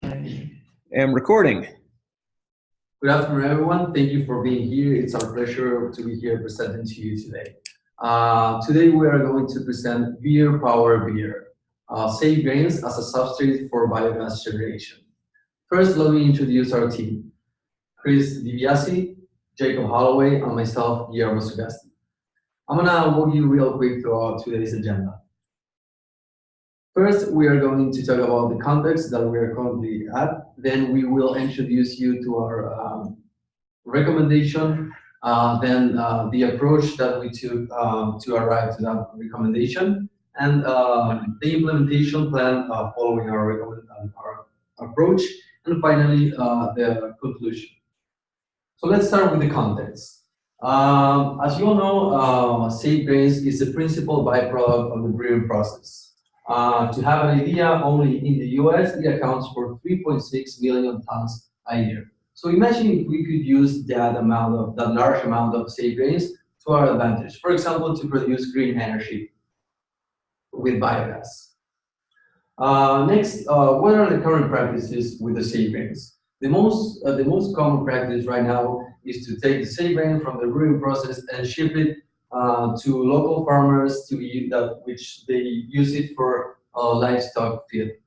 am recording. Good afternoon, everyone. Thank you for being here. It's our pleasure to be here presenting to you today. Today we are going to present Beer Power Beer, safe grains as a substrate for biogas generation. First, let me introduce our team. Chris DiBiase, Jacob Holloway, and myself, Guillermo Sugasti. I'm gonna walk you real quick through today's agenda. First, we are going to talk about the context that we are currently at. Then we will introduce you to our recommendation, then the approach that we took to arrive to that recommendation, and the implementation plan following our approach, and finally the conclusion. So let's start with the context. As you all know, safe grains is a principal byproduct of the brewing process. To have an idea, only in the US, it accounts for 3.6 million tons a year. So imagine if we could use that large amount of safe grains to our advantage. For example, to produce green energy with biogas. Next, what are the current practices with the safe grains? The most common practice right now is to take the safe grain from the brewing process and ship it to local farmers which they use it for livestock feed.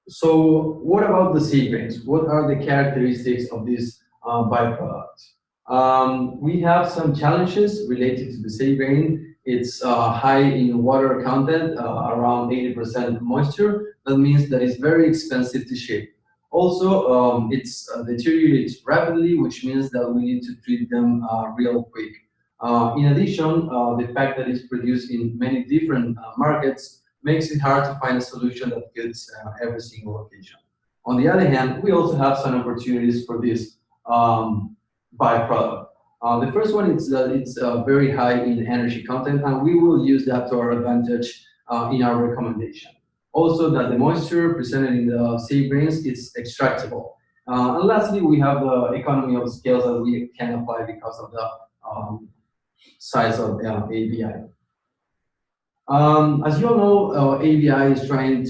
So what about the safe grains? What are the characteristics of this byproduct? We have some challenges related to the safe grain. It's high in water content, around 80% moisture. That means that it's very expensive to ship. Also, it deteriorates rapidly, which means that we need to treat them real quick. In addition, the fact that it's produced in many different markets makes it hard to find a solution that fits every single location. On the other hand, we also have some opportunities for this byproduct. The first one is that it's very high in energy content, and we will use that to our advantage in our recommendation. Also, that the moisture presented in the safe grains is extractable. And lastly, we have the economy of scale that we can apply because of the size of ABI. As you all know, ABI has committed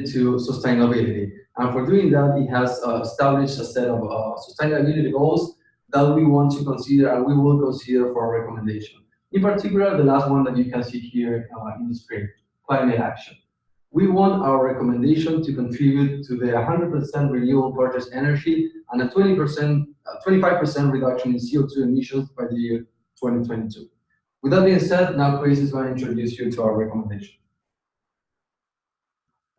to sustainability, and for doing that, it has established a set of sustainability goals that we want to consider and we will consider for our recommendation. In particular, the last one that you can see here in the screen, climate action. We want our recommendation to contribute to the 100% renewable purchase energy and a 25% reduction in CO2 emissions by the year 2022. With that being said, now Chris is going to introduce you to our recommendation.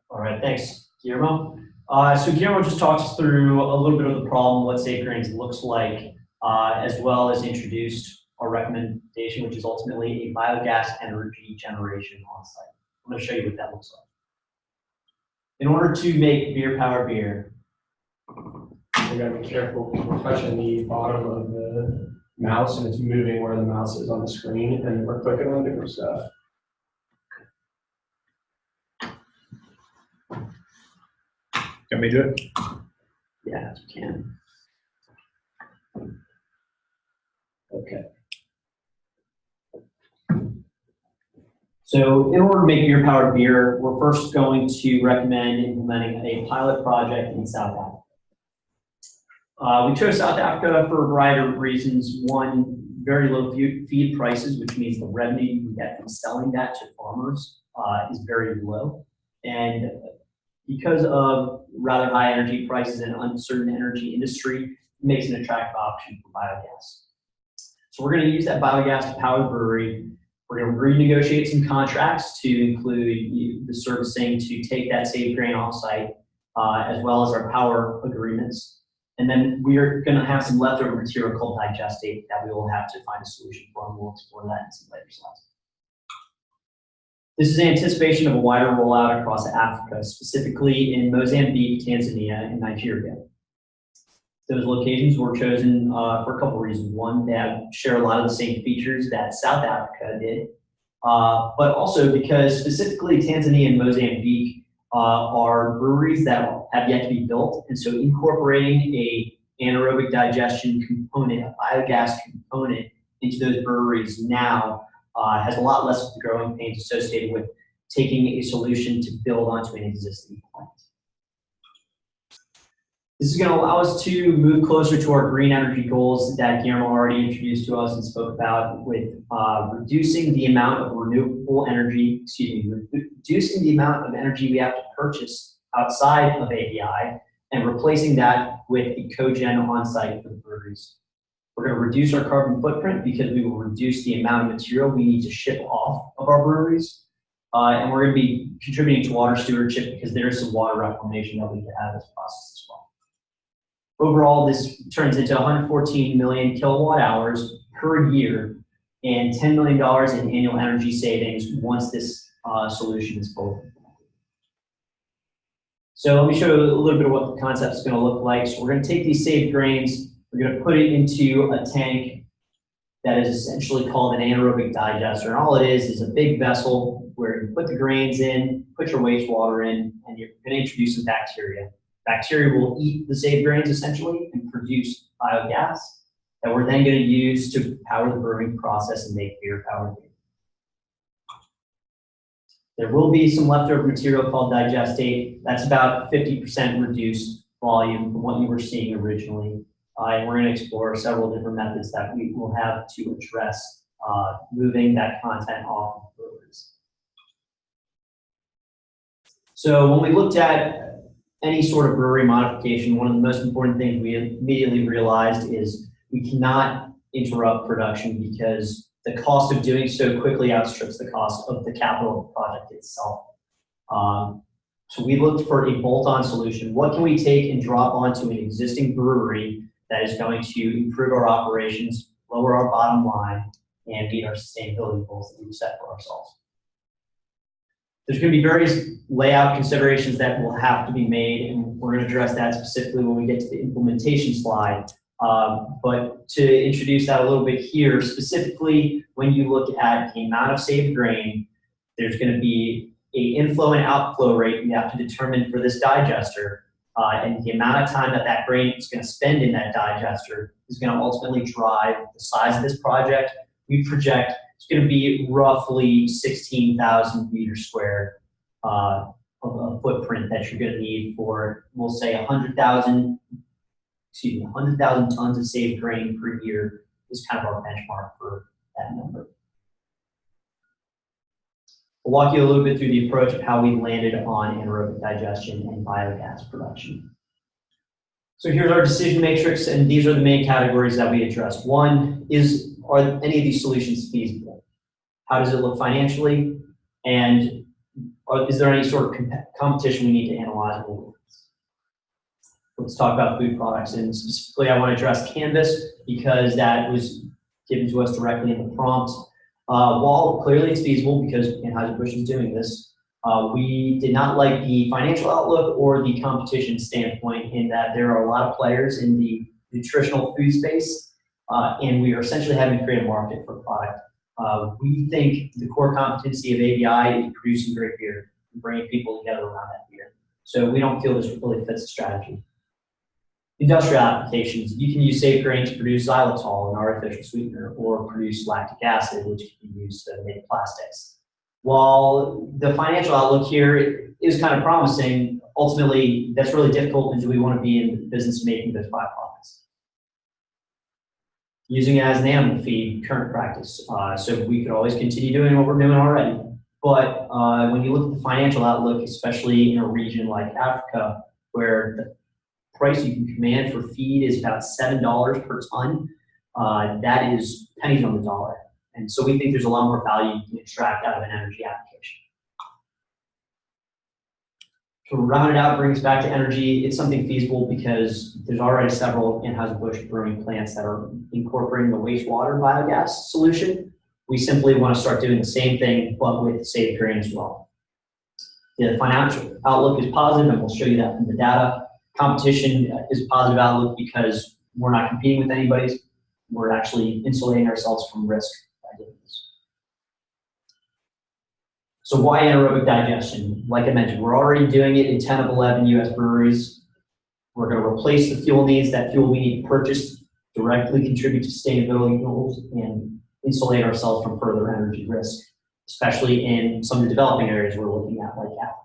All right, thanks, Guillermo. So Guillermo just talked us through a little bit of the problem, what safe grains looks like, as well as introduced our recommendation, which is ultimately a biogas energy generation on site. I'm going to show you what that looks like. In order to make Beer Power Beer, we gotta be careful because we're touching the bottom of the mouse and it's moving where the mouse is on the screen, and we're clicking on different stuff. Can we do it? Yeah, you can. Okay. So in order to make Beer Powered Beer, we're first going to recommend implementing a pilot project in South Africa. We chose South Africa for a variety of reasons. One, very low feed prices, which means the revenue you can get from selling that to farmers is very low. And because of rather high energy prices and uncertain energy industry, it makes an attractive option for biogas. So we're going to use that biogas to power the brewery. We're going to renegotiate some contracts to include the servicing to take that safe grain off-site, as well as our power agreements. And then we are going to have some leftover material called digestate that we will have to find a solution for, and we'll explore that in some later slides. This is in anticipation of a wider rollout across Africa, specifically in Mozambique, Tanzania, and Nigeria. Those locations were chosen for a couple of reasons. One, they share a lot of the same features that South Africa did, but also because specifically Tanzania and Mozambique are breweries that have yet to be built, and so incorporating a anaerobic digestion component, a biogas component into those breweries now has a lot less of the growing pains associated with taking a solution to build onto an existing plant. This is going to allow us to move closer to our green energy goals that Guillermo already introduced to us and spoke about, with reducing the amount of renewable energy, reducing the amount of energy we have to purchase outside of ABI and replacing that with a cogen on-site for the breweries. We're going to reduce our carbon footprint because we will reduce the amount of material we need to ship off of our breweries. And we're going to be contributing to water stewardship because there is some water reclamation that we can add to this process as well. Overall, this turns into 114 million kilowatt hours per year and $10 million in annual energy savings once this solution is fully implemented. So let me show you a little bit of what the concept is going to look like. So we're going to take these saved grains, we're going to put it into a tank that is essentially called an anaerobic digester. And all it is a big vessel where you put the grains in, put your wastewater in, and you're going to introduce some bacteria. Bacteria will eat the saved grains essentially and produce biogas that we're then going to use to power the brewing process and make beer powered beer. There will be some leftover material called digestate. That's about 50% reduced volume from what you were seeing originally. And we're going to explore several different methods that we will have to address moving that content off of brewers. So when we looked at any sort of brewery modification, one of the most important things we immediately realized is we cannot interrupt production because the cost of doing so quickly outstrips the cost of the capital of the project itself. So we looked for a bolt-on solution. What can we take and drop onto an existing brewery that is going to improve our operations, lower our bottom line, and meet our sustainability goals that we've set for ourselves? There's going to be various layout considerations that will have to be made, and we're going to address that specifically when we get to the implementation slide. But to introduce that a little bit here, specifically when you look at the amount of saved grain, there's going to be an inflow and outflow rate you have to determine for this digester, and the amount of time that that grain is going to spend in that digester is going to ultimately drive the size of this project. We project it's going to be roughly 16,000 meters squared of a footprint that you're going to need for, we'll say, 100,000 tons of saved grain per year is kind of our benchmark for that number. I'll walk you a little bit through the approach of how we landed on anaerobic digestion and biogas production. So here's our decision matrix, and these are the main categories that we address. One is, are any of these solutions feasible? How does it look financially? And is there any sort of competition we need to analyze? Let's talk about food products, and specifically I want to address Canvas because that was given to us directly in the prompt. While clearly it's feasible because Anheuser-Busch is doing this, we did not like the financial outlook or the competition standpoint in that there are a lot of players in the nutritional food space, and we are essentially having to create a market for product. We think the core competency of ABI is producing great beer and bringing people together around that beer. So we don't feel this really fits the strategy. Industrial applications, you can use saved grain to produce xylitol, an artificial sweetener, or produce lactic acid, which can be used to make plastics. While the financial outlook here is kind of promising, ultimately that's really difficult, and do we want to be in the business of making those byproducts? Using it as an animal feed, current practice. So we could always continue doing what we're doing already. But when you look at the financial outlook, especially in a region like Africa, where the price you can command for feed is about $7 per ton, that is pennies on the dollar. And so we think there's a lot more value you can extract out of an energy application. To round it out, bring us back to energy, it's something feasible because there's already several Anheuser-Busch brewing plants that are incorporating the wastewater biogas solution. We simply want to start doing the same thing, but with saved grain as well. The financial outlook is positive, and we'll show you that from the data. Competition is a positive outlook because we're not competing with anybody. We're actually insulating ourselves from risk by doing this. So why anaerobic digestion? Like I mentioned, we're already doing it in 10 of 11 US breweries. We're going to replace the fuel needs. That fuel we need to purchase, directly contribute to sustainability goals, and insulate ourselves from further energy risk. especially in some of the developing areas we're looking at, like Africa.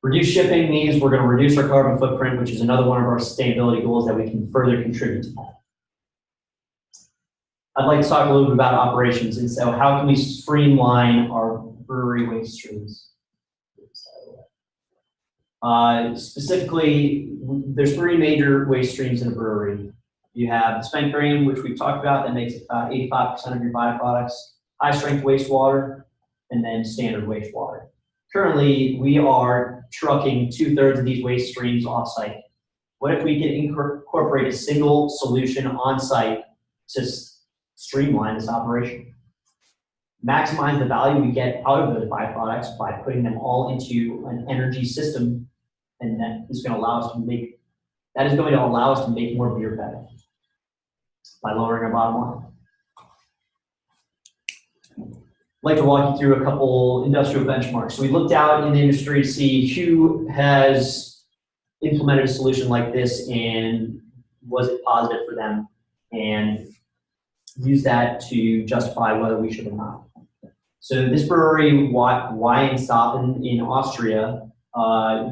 Reduce shipping means we're going to reduce our carbon footprint, which is another one of our sustainability goals that we can further contribute to that. I'd like to talk a little bit about operations, and so how can we streamline our brewery waste streams? Specifically, there's 3 major waste streams in a brewery. You have the spent grain, which we've talked about, that makes about 85% of your byproducts, high strength wastewater, and then standard wastewater. Currently, we are trucking 2/3 of these waste streams off-site. What if we could incorporate a single solution on-site to streamline this operation? Maximize the value we get out of those byproducts by putting them all into an energy system, and that is going to allow us to make more beer better by lowering our bottom line. I'd like to walk you through a couple industrial benchmarks. So we looked out in the industry to see who has implemented a solution like this and was it positive for them, and use that to justify whether we should or not. So this brewery, Weihenstephan in Austria,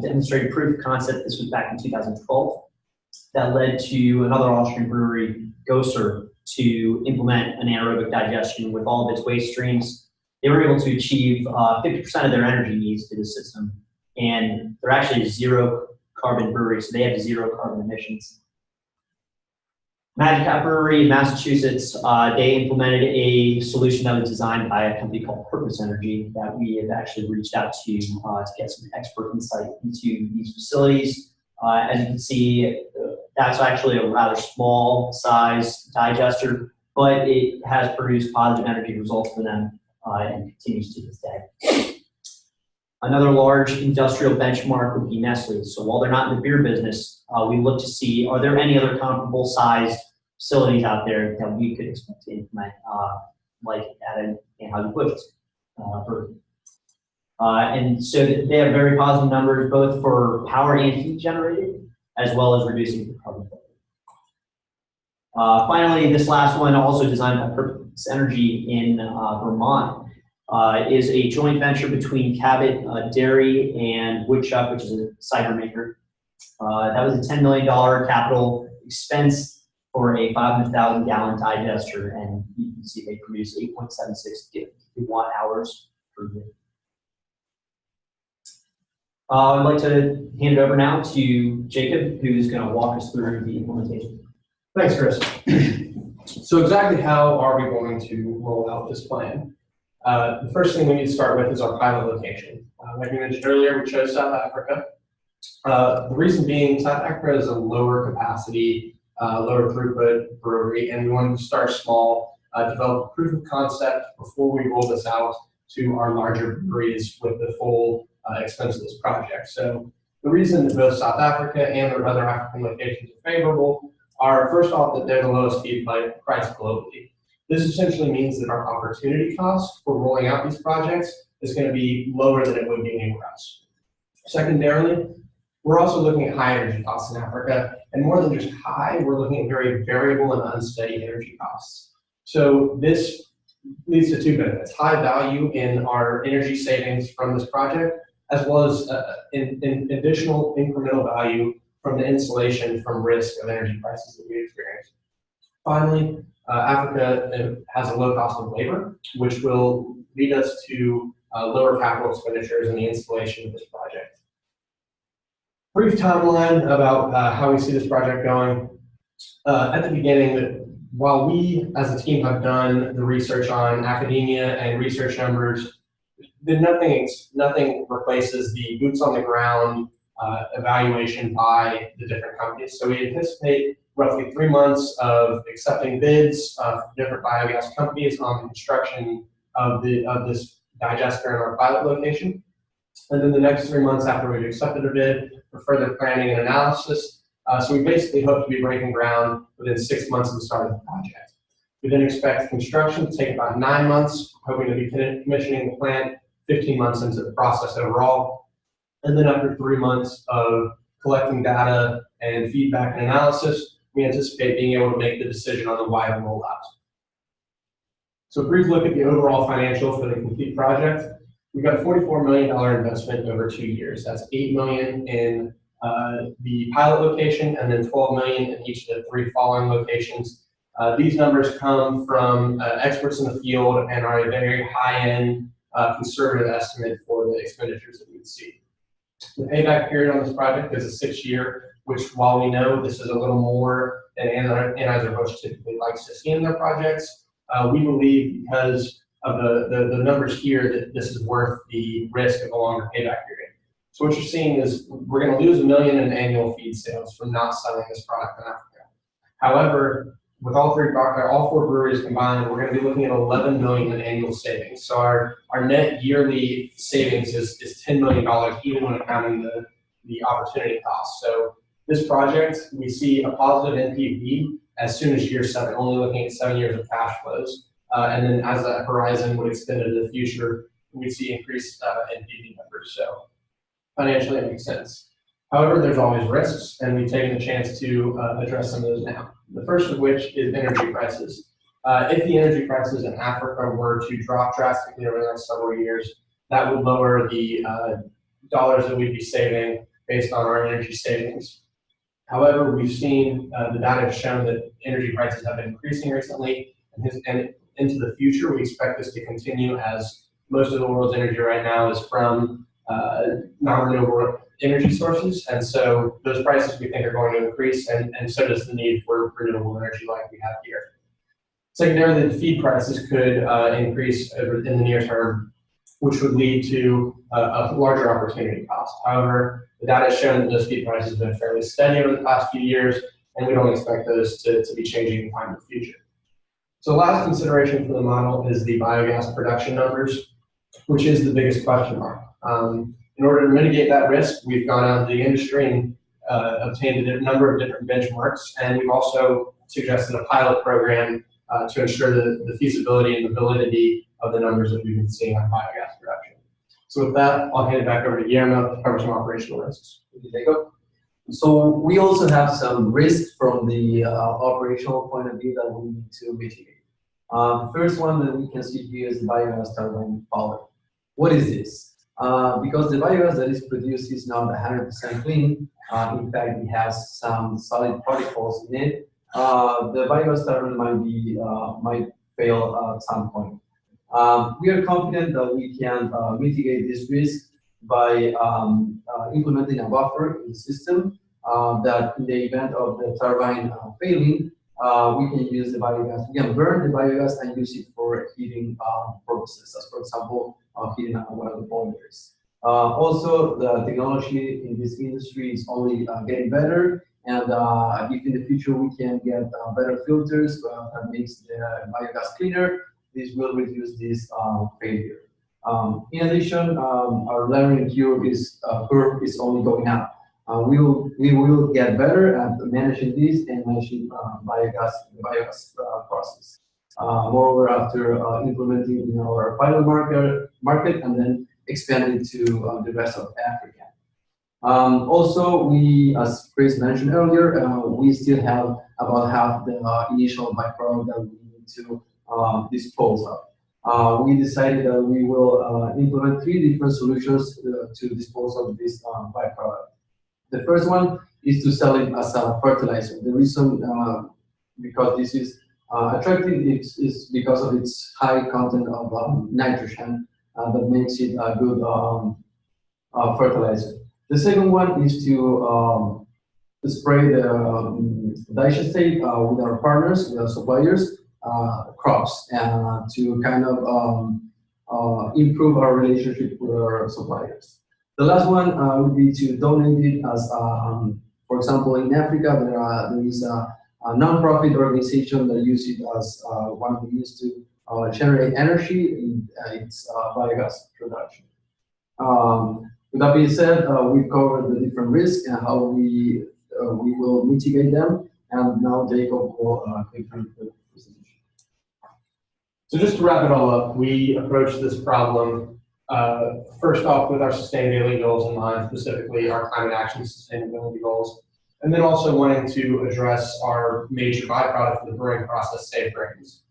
demonstrated proof of concept. This was back in 2012. That led to another Austrian brewery, Gösser, to implement an anaerobic digestion with all of its waste streams. They were able to achieve 50% of their energy needs through the system, and they're actually a zero carbon brewery, so they have 0 carbon emissions. Magic Hat Brewery in Massachusetts, they implemented a solution that was designed by a company called Purpose Energy that we have actually reached out to get some expert insight into these facilities. As you can see, that's actually a rather small size digester, but it has produced positive energy results for them and continues to this day. Another large industrial benchmark would be Nestle. So while they're not in the beer business, we look to see, are there any other comparable sized facilities out there that we could expect to implement, like at an Anheuser-Busch brewery. And so they have very positive numbers, both for power and heat generated, as well as reducing the carbon footprint. Finally, this last one, also designed by Purpose Energy in Vermont, is a joint venture between Cabot Dairy and Woodchuck, which is a cider maker. That was a $10 million capital expense for a 500,000 gallon digester, and you can see they produce 8.76 gigawatt hours per year. I'd like to hand it over now to Jacob, who's going to walk us through the implementation. Thanks, Chris. So exactly how are we going to roll out this plan? The first thing we need to start with is our pilot location. Like we mentioned earlier, we chose South Africa. The reason being, South Africa is a lower capacity, lower throughput brewery, and we wanted to start small, develop a proof of concept before we roll this out to our larger breweries with the full expense of this project. So the reason that both South Africa and their other African locations are favorable are, first off, that they're the lowest feed price globally. This essentially means that our opportunity cost for rolling out these projects is going to be lower than it would be anywhere else. Secondarily, we're also looking at high energy costs in Africa, and more than just high, we're looking at very variable and unsteady energy costs. So this leads to 2 benefits: high value in our energy savings from this project, as well as in additional incremental value from the insulation from risk of energy prices that we experience. Finally, Africa has a low cost of labor, which will lead us to lower capital expenditures in the installation of this project. Brief timeline about how we see this project going. At the beginning, while we as a team have done the research on academia and research numbers, then nothing replaces the boots on the ground evaluation by the different companies. So we anticipate roughly 3 months of accepting bids from different biogas companies on the construction of this digester in our pilot location. And then the next 3 months after we've accepted a bid for further planning and analysis. So we basically hope to be breaking ground within 6 months of the start of the project. We then expect construction to take about 9 months, hoping to be commissioning the plant 15 months into the process overall. And then after 3 months of collecting data and feedback and analysis, we anticipate being able to make the decision on the wider rollout. So a brief look at the overall financial for the complete project. We've got a $44 million investment over 2 years. That's $8 million in the pilot location and then $12 million in each of the 3 following locations. These numbers come from experts in the field and are a very high-end conservative estimate for the expenditures that we would see. The payback period on this project is a 6-year, which while we know this is a little more than Anheuser-Busch typically likes to see in their projects, we believe because of the numbers here that this is worth the risk of a longer payback period. So what you're seeing is we're going to lose $1 million in annual feed sales from not selling this product in Africa. However, with all 4 breweries combined, we're going to be looking at $11 million in annual savings. So our net yearly savings is $10 million, even when accounting the opportunity cost. So this project, we see a positive NPV as soon as year 7, only looking at 7 years of cash flows. And then as that horizon would extend into the future, we see increased NPV numbers. So financially, it makes sense. However, there's always risks, and we've taken the chance to address some of those now. The first of which is energy prices. If the energy prices in Africa were to drop drastically over the next several years, that would lower the dollars that we'd be saving based on our energy savings. However, we've seen the data has shown that energy prices have been increasing recently, and into the future, we expect this to continue as most of the world's energy right now is from non-renewable energy sources, and so those prices we think are going to increase, and so does the need for renewable energy like we have here. Secondarily, the feed prices could increase in the near term, which would lead to a larger opportunity cost. However, the data has shown that those feed prices have been fairly steady over the past few years, and we don't expect those to be changing in time in the future. So the last consideration for the model is the biogas production numbers, which is the biggest question mark. In order to mitigate that risk, we've gone out into the industry and obtained a number of different benchmarks, and we've also suggested a pilot program to ensure the feasibility and the validity of the numbers that we've been seeing on biogas production. So with that, I'll hand it back over to Guillermo to cover some operational risks. Thank you, Jacob. So we also have some risks from the operational point of view that we need to mitigate. The first one that we can see here is the biogas turbine power. What is this? Because the biogas that is produced is not 100% clean. In fact, it has some solid particles in it. The biogas turbine might fail at some point. We are confident that we can mitigate this risk by implementing a buffer in the system that in the event of the turbine failing, we can use the biogas. We can burn the biogas and use it for heating purposes, as for example, heating one of the boilers. Also, the technology in this industry is only getting better, and if in the future we can get better filters that makes the biogas cleaner, this will reduce this failure. In addition, our learning curve is only going up. We will get better at managing this and managing the biogas process. Moreover, after implementing in our pilot market and then expand it to the rest of Africa. Also, as Chris mentioned earlier, we still have about half the initial byproduct that we need to dispose of. We decided that we will implement 3 different solutions to dispose of this byproduct. The first one is to sell it as a fertilizer. The reason because this is attractive is because of its high content of nitrogen that makes it a good fertilizer. The second one is to spray the digestate with our partners, with our suppliers, crops, and to kind of improve our relationship with our suppliers. The last one would be to donate it as, for example, in Africa, there is a non-profit organization that uses it as one of the means to generate energy in its biogas production. With that being said, we've covered the different risks and how we will mitigate them, and now Jacob will take through the presentation. So just to wrap it all up, we approached this problem first off with our sustainability goals in mind, specifically our climate action sustainability goals, and then also wanting to address our major byproduct of the brewing process, safe grains.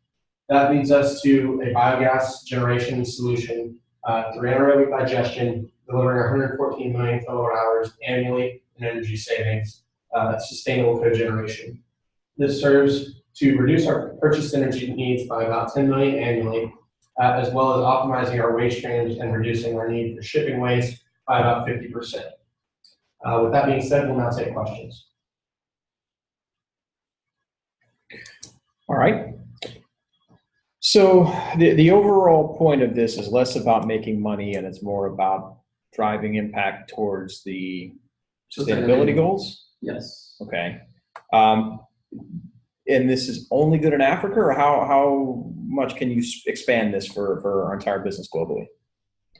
That leads us to a biogas generation solution through anaerobic digestion, delivering 114 million kilowatt hours annually in energy savings, sustainable cogeneration. This serves to reduce our purchased energy needs by about 10 million annually, as well as optimizing our waste streams and reducing our need for shipping waste by about 50%. With that being said, we'll now take questions. All right. So the overall point of this is less about making money and it's more about driving impact towards the sustainability goals? Yes. Okay. And this is only good in Africa, or how much can you expand this for our entire business globally?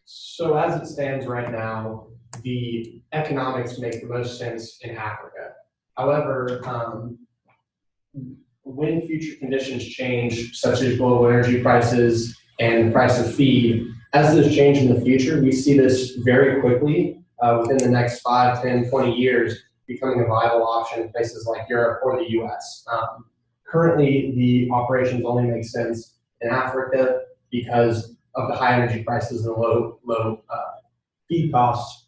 So as it stands right now, the economics make the most sense in Africa. However, when future conditions change, such as global energy prices and the price of feed, as those change in the future, we see this very quickly within the next 5, 10, 20 years becoming a viable option in places like Europe or the US. Currently, the operations only make sense in Africa because of the high energy prices and low feed costs.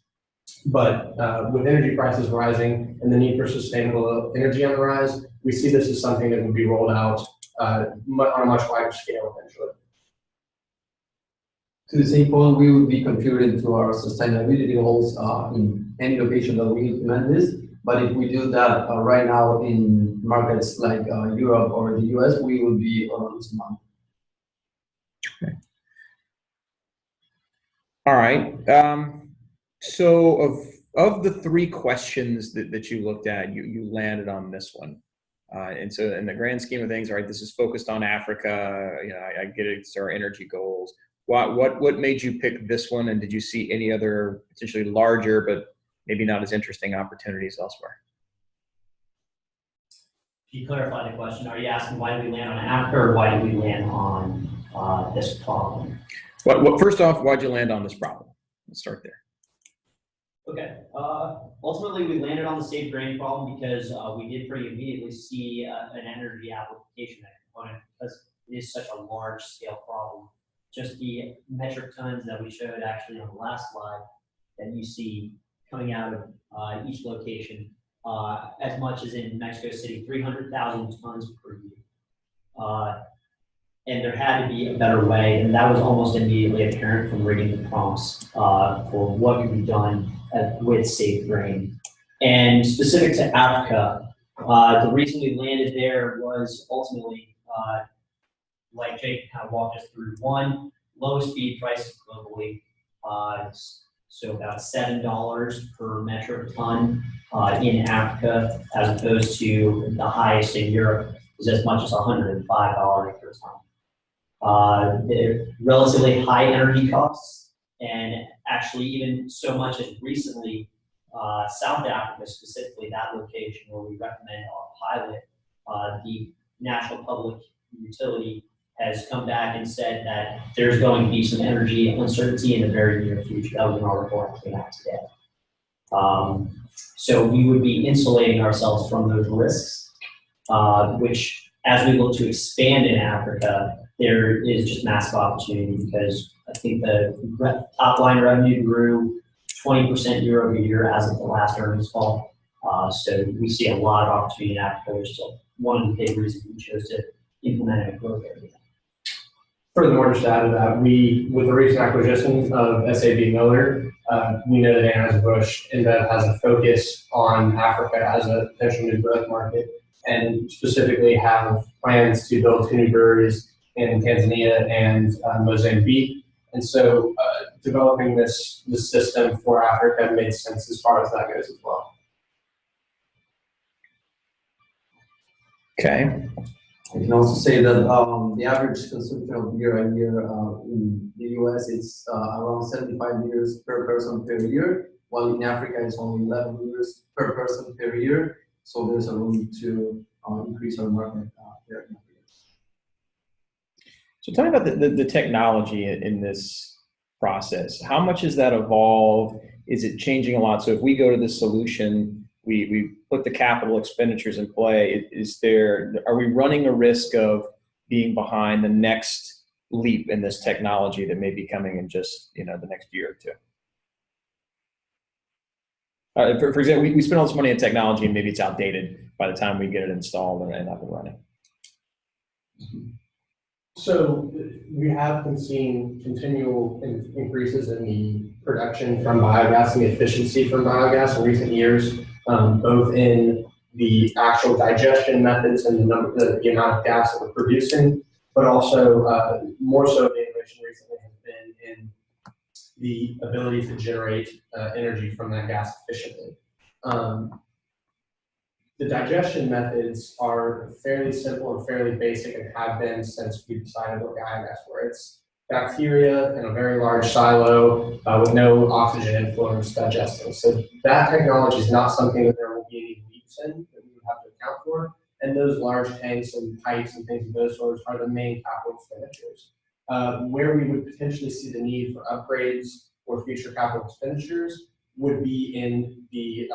But with energy prices rising and the need for sustainable energy on the rise, we see this as something that would be rolled out on a much wider scale eventually. To the same point, we would be configured to our sustainability goals in any location that we implement this. But if we do that right now in markets like Europe or the US, we would be on this month. Okay. All right. So of the three questions that you looked at, you landed on this one. And so in the grand scheme of things, all right, this is focused on Africa. You know, I get it, it's our energy goals. What made you pick this one? And did you see any other potentially larger, but maybe not as interesting opportunities elsewhere? Can you clarify the question? Are you asking why did we land on Africa, or why did we land on this problem? First off, why'd you land on this problem? Let's start there. Okay. Ultimately, we landed on the safe grain problem because we did pretty immediately see an energy application component because it is such a large scale problem. Just the metric tons that we showed actually on the last slide that you see coming out of each location, as much as in Mexico City, 300,000 tons per year. And there had to be a better way, and that was almost immediately apparent from reading the prompts for what could be done with safe grain. And specific to Africa, the reason we landed there was ultimately, like Jake kind of walked us through, one, lowest feed prices globally, so about $7 per metric ton in Africa, as opposed to the highest in Europe is as much as $105 per ton. They're relatively high energy costs, and actually even so much as recently, South Africa specifically, that location where we recommend our pilot, the National Public Utility has come back and said that there's going to be some energy uncertainty in the very near future. That was an article that came out today. So we would be insulating ourselves from those risks, which as we look to expand in Africa, there is just massive opportunity because I think the top line revenue grew 20% year over year as of the last earnings call. So we see a lot of opportunity in Africa, which is one of the big reasons we chose to implement a growth area. Furthermore, just to add to that, with the recent acquisition of SAB Miller, we know that Anheuser-Busch InBev has a focus on Africa as a potential new growth market, and specifically have plans to build 2 new breweries in Tanzania and Mozambique. And so developing this system for Africa made sense as far as that goes as well. Okay. I can also say that the average consumption of beer a year in the US is around 75 liters per person per year, while in Africa it's only 11 liters per person per year. So there's a room to increase our market there in Africa. So tell me about the technology in this process. How much has that evolved? Is it changing a lot? So if we go to this solution, we put the capital expenditures in play. Are we running a risk of being behind the next leap in this technology that may be coming in just, the next year or two? For example, we spend all this money on technology and maybe it's outdated by the time we get it installed and up and running. So we have been seeing continual increases in the production from biogas and the efficiency from biogas in recent years, both in the actual digestion methods and the amount of gas that we're producing, but also more so the innovation recently has been in the ability to generate energy from that gas efficiently. The digestion methods are fairly simple and fairly basic and have been since we decided what biogas were. It's bacteria in a very large silo with no oxygen influence digesting. So that technology is not something that there will be any leaps in that we would have to account for. And those large tanks and pipes and things of those sorts are the main capital expenditures. Where we would potentially see the need for upgrades or future capital expenditures would be in the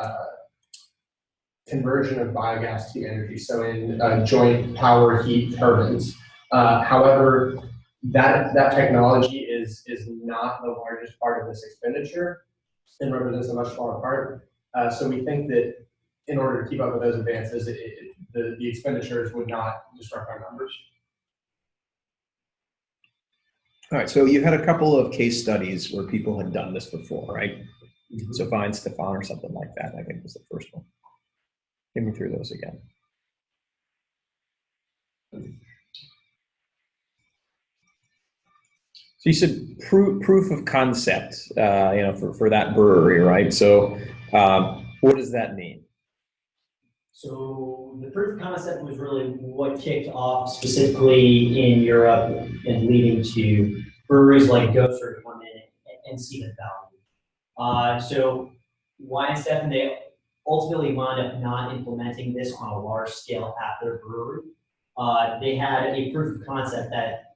conversion of biogas to energy, so in joint power heat turbines. However, that technology is not the largest part of this expenditure and represents a much smaller part. So we think that in order to keep up with those advances, the expenditures would not disrupt our numbers. All right, so you've had a couple of case studies where people had done this before, right? Mm-hmm. So Vine Stefan or something like that, I think was the first one. Give me through those again. So you said proof of concept, for that brewery, right? So what does that mean? So the proof of concept was really what kicked off specifically in Europe and leading to breweries like Gösser to come in and see the value. So Wine Stefan, they ultimately wound up not implementing this on a large scale at their brewery. They had a proof of concept that,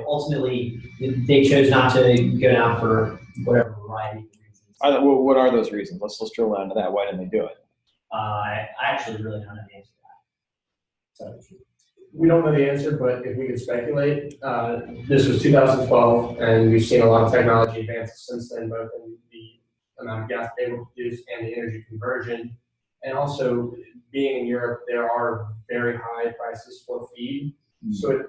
ultimately they chose not to go down for whatever variety of reasons. What are those reasons? Let's drill down to that. Why didn't they do it? I actually really don't know the answer to that. So, we don't know the answer, but if we could speculate, this was 2012, and we've seen a lot of technology advances since then, both in the amount of gas they will produce and the energy conversion. And also, being in Europe, there are very high prices for feed. Mm-hmm. So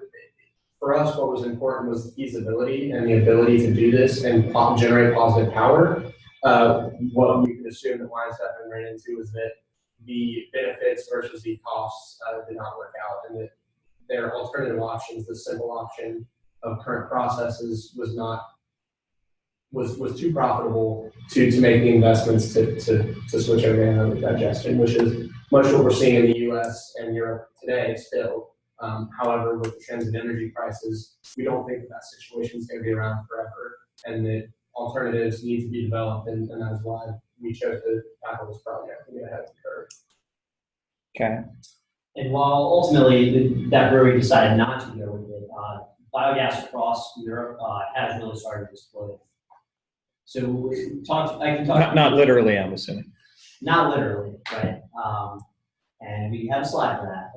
for us, what was important was the feasibility and the ability to do this and generate positive power. What we could assume that Wine Stefan ran into was that the benefits versus the costs did not work out, and that their alternative options, the simple option of current processes, was too profitable to make the investments to switch over to anaerobic digestion, which is much what we're seeing in the U.S. and Europe today still. However, with the trends in energy prices, we don't think that situation is going to be around forever, and that alternatives need to be developed, and that's why we chose to tackle this project and get ahead of the curve. Okay. And while ultimately that brewery decided not to go with it, biogas across Europe has really started to explode. So I can talk. Not literally, I'm assuming. Not literally, right? And we have a slide for that.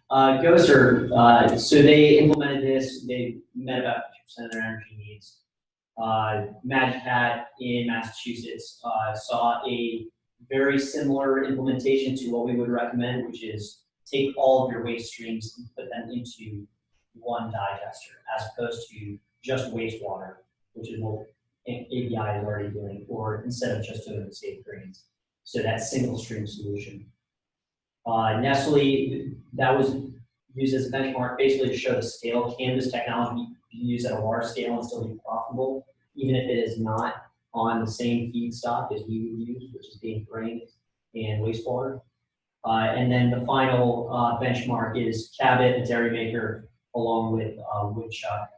But Gösser, so they implemented this. They met about 50% of their energy needs. Magic Hat in Massachusetts saw a very similar implementation to what we would recommend, which is take all of your waste streams and put them into one digester, as opposed to just wastewater, which is what ABI is already doing, or instead of just doing the Safe Greens. So that single stream solution. Nestle, that was used as a benchmark basically to show the scale. Can this technology be used at a large scale and still be profitable, even if it is not on the same feedstock as we would use, which is being grain and wastewater. And then the final benchmark is Cabot, a dairy maker, along with Woodchuck,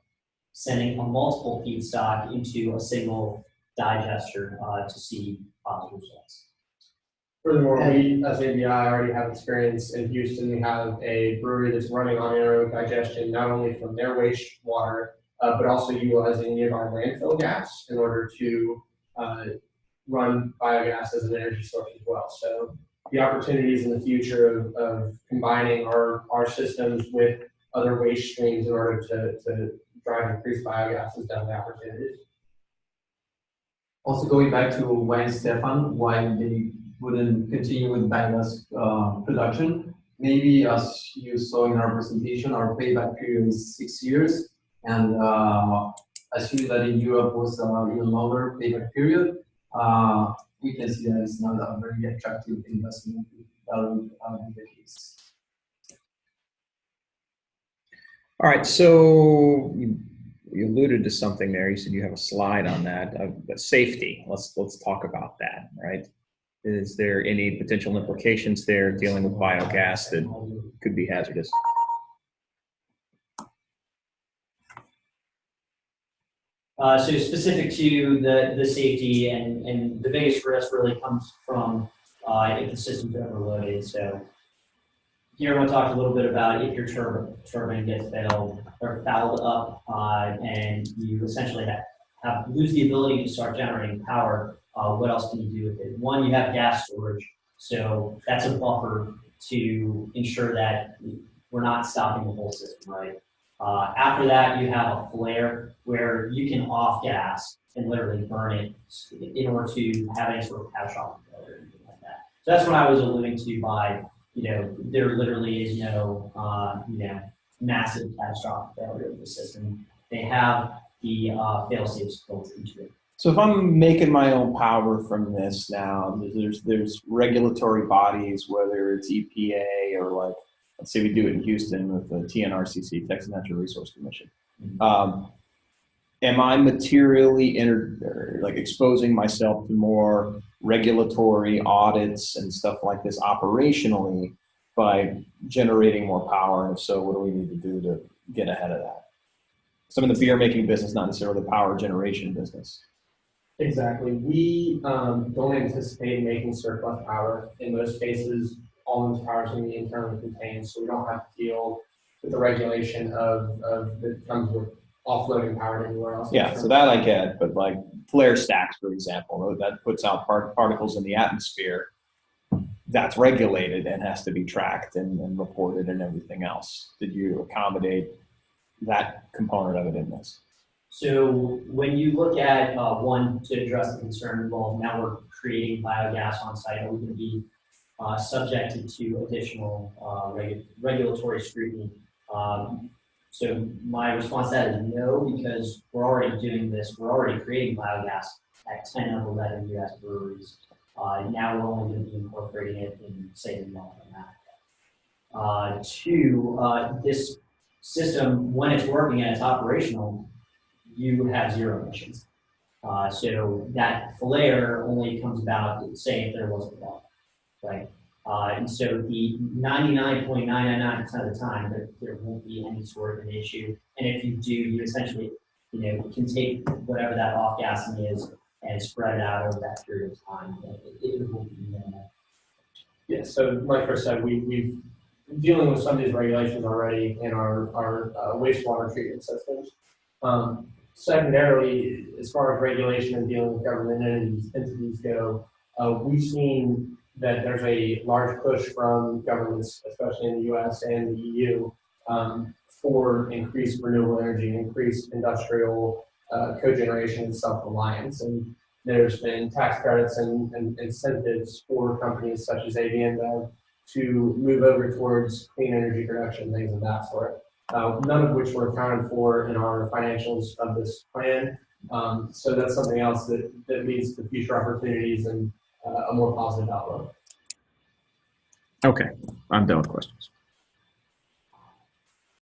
sending a multiple feedstock into a single digester to see positive results. Furthermore, we as ABI already have experience in Houston. We have a brewery that's running on anaerobic digestion, not only from their wastewater, but also utilizing nearby landfill gas in order to run biogas as an energy source as well. So the opportunities in the future of combining our systems with other waste streams in order to drive increased biogas is definitely opportunities. Also going back to why Stefan, why they wouldn't continue with biogas production. Maybe as you saw in our presentation, our payback period is 6 years, and assuming that in Europe was even longer payback period, we can see that it's not a very attractive investment. That would be the case. All right, so you alluded to something there. You said you have a slide on that. Safety. Let's talk about that, right? Is there any potential implications there dealing with biogas that could be hazardous? So specific to the safety and the biggest risk really comes from if the system's overloaded. So here I want to talk a little bit about if your turbine gets fouled up and you essentially lose the ability to start generating power. What else can you do with it? One, you have gas storage. So that's a buffer to ensure that we're not stopping the whole system, right? After that, you have a flare where you can off gas and literally burn it in order to have any sort of catastrophic failure or anything like that. So that's what I was alluding to by, there literally is no, massive catastrophic failure of the system. They have the fail-safes built into it. So if I'm making my own power from this now, there's regulatory bodies, whether it's EPA or like, let's say we do it in Houston with the TNRCC, Texas Natural Resource Commission. Am I materially exposing myself to more regulatory audits and stuff like this operationally by generating more power? And if so, what do we need to do to get ahead of that? Some of the beer making business, not necessarily the power generation business. Exactly. We don't anticipate making surplus power. In most cases, all this power is going to be internally contained, so we don't have to deal with the regulation that comes with offloading power to anywhere else. Yeah, so that I get, but like flare stacks, for example, that puts out particles in the atmosphere. That's regulated and has to be tracked and reported and everything else. Did you accommodate that component of it in this? So when you look at one, to address the concern involved, now we're creating biogas on site, are we going to be subjected to additional regulatory scrutiny? So my response to that is no, because we're already doing this. We're already creating biogas at 10 of 11 U.S. breweries. Now we're only going to be incorporating it in, say, North America. Two, this system, when it's working and it's operational, you have zero emissions. So that flare only comes about, say, if there wasn't one, right? And so the 99.999% of the time, there won't be any sort of an issue. And if you do, you essentially, can take whatever that off gassing is and spread it out over that period of time. It will be minimal. Yeah, so like Chris said, we've dealing with some of these regulations already in our wastewater treatment systems. Secondarily, as far as regulation and dealing with government entities go, we've seen that there's a large push from governments, especially in the US and the EU, for increased renewable energy, increased industrial cogeneration and self-reliance. And there's been tax credits and incentives for companies such as AB InBev to move over towards clean energy production, things of that sort. None of which were accounted for in our financials of this plan. So that's something else that leads to future opportunities and a more positive outlook. Okay, I'm done with questions.